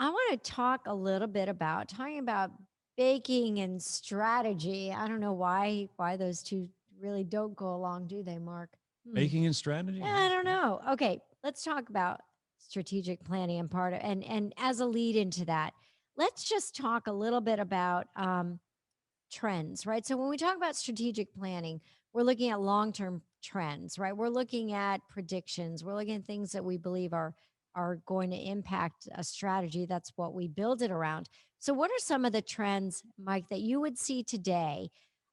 I want to talk a little bit about talking about baking and strategy. I don't know why those two really don't go along, do they, Mark? Hmm. Baking and strategy? Yeah, Yeah, I don't sure. know. Okay, let's talk about strategic planning and part of and as a lead into that, let's just talk a little bit about trends, right? So when we talk about strategic planning, we're looking at long-term trends, right? We're looking at predictions. We're looking at things that we believe are going to impact a strategy. That's what we build it around. So what are some of the trends, Mike, that you would see today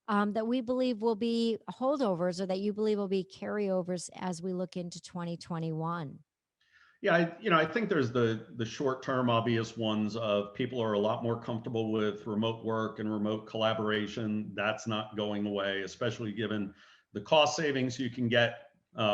that we believe will be holdovers or that you believe will be carryovers as we look into 2021? Yeah, I think there's the short term obvious ones of people are a lot more comfortable with remote work and remote collaboration. That's not going away, especially given the cost savings you can get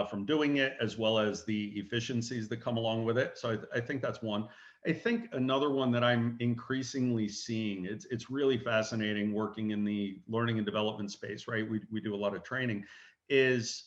from doing it, as well as the efficiencies that come along with it. So I think that's one. I think another one that I'm increasingly seeing, it's really fascinating working in the learning and development space, right? We do a lot of training, is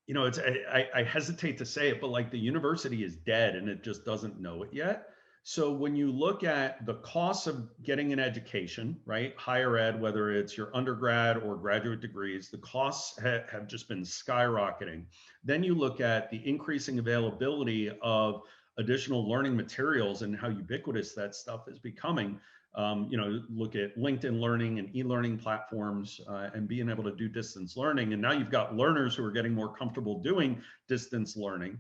it's I hesitate to say it, but like the university is dead and it just doesn't know it yet. So when you look at the costs of getting an education, right, higher ed, whether it's your undergrad or graduate degrees, the costs have just been skyrocketing. Then you look at the increasing availability of additional learning materials and how ubiquitous that stuff is becoming. Look at LinkedIn Learning and e-learning platforms and being able to do distance learning. And now you've got learners who are getting more comfortable doing distance learning.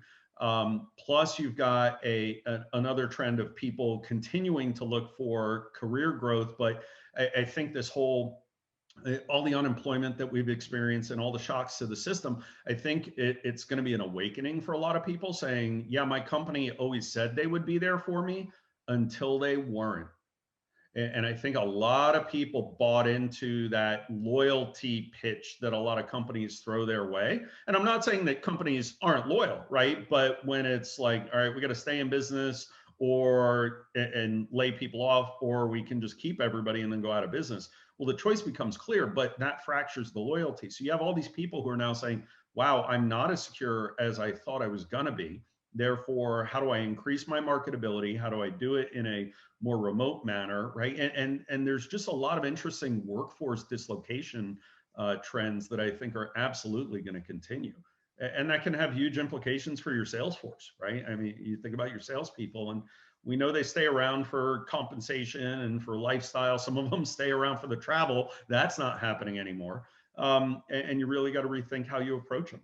Plus, you've got another trend of people continuing to look for career growth. But I think this whole all the unemployment that we've experienced and all the shocks to the system, I think it's going to be an awakening for a lot of people saying, yeah, my company always said they would be there for me until they weren't. And I think a lot of people bought into that loyalty pitch that a lot of companies throw their way. And I'm not saying that companies aren't loyal, right? But when it's like, all right, we got to stay in business or and lay people off, or we can just keep everybody and then go out of business. Well, the choice becomes clear, but that fractures the loyalty. So you have all these people who are now saying, wow, I'm not as secure as I thought I was going to be. Therefore, how do I increase my marketability? How do I do it in a more remote manner, right? And there's just a lot of interesting workforce dislocation trends that I think are absolutely going to continue, and that can have huge implications for your sales force, right? I mean, you think about your salespeople, and we know they stay around for compensation and for lifestyle. Some of them stay around for the travel. That's not happening anymore, and you really got to rethink how you approach them.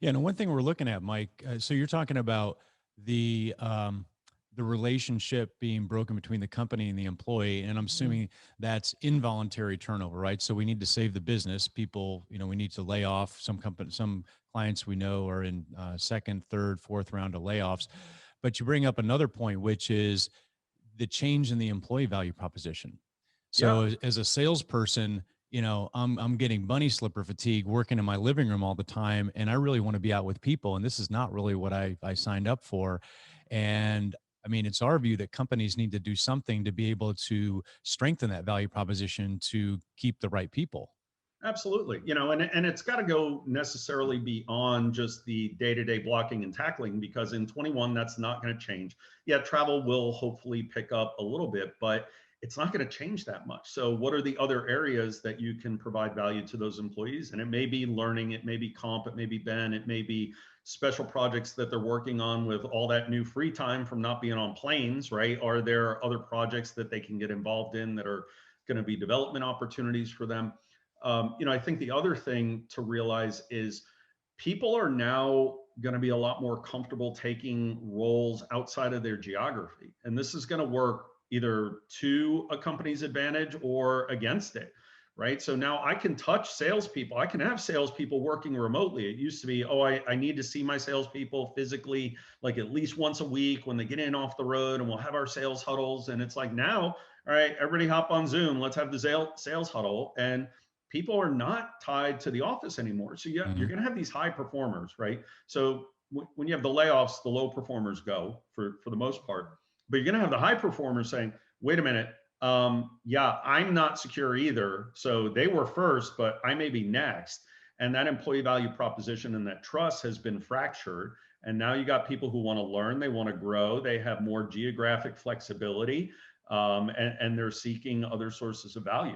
Yeah, and one thing we're looking at, Mike. So you're talking about the relationship being broken between the company and the employee, and I'm Mhm. assuming that's involuntary turnover, right? So we need to save the business. People, we need to lay off some clients we know are in second, third, fourth round of layoffs. But you bring up another point, which is the change in the employee value proposition. So Yeah. as a salesperson, I'm getting bunny slipper fatigue working in my living room all the time, and I really want to be out with people, and this is not really what I signed up for. And I mean, it's our view that companies need to do something to be able to strengthen that value proposition to keep the right people. Absolutely. And it's got to go necessarily beyond just the day-to-day blocking and tackling, because in 21, that's not going to change. Yeah, travel will hopefully pick up a little bit, but it's not going to change that much. So what are the other areas that you can provide value to those employees? And it may be learning, it may be comp, it may be Ben, it may be special projects that they're working on with all that new free time from not being on planes, right? Are there other projects that they can get involved in that are going to be development opportunities for them? I think the other thing to realize is people are now going to be a lot more comfortable taking roles outside of their geography. And this is going to work either to a company's advantage or against it, right? So now I can touch salespeople. I can have salespeople working remotely. It used to be, oh, I need to see my salespeople physically, like at least once a week when they get in off the road, and we'll have our sales huddles. And it's like now, all right, everybody hop on Zoom. Let's have the sales huddle. And people are not tied to the office anymore. So you're Mhm. going to have these high performers, right? So when you have the layoffs, the low performers go for the most part, but you're going to have the high performers saying, wait a minute, yeah, I'm not secure either. So they were first, but I may be next. And that employee value proposition and that trust has been fractured. And now you got people who want to learn, they want to grow, they have more geographic flexibility, and they're seeking other sources of value.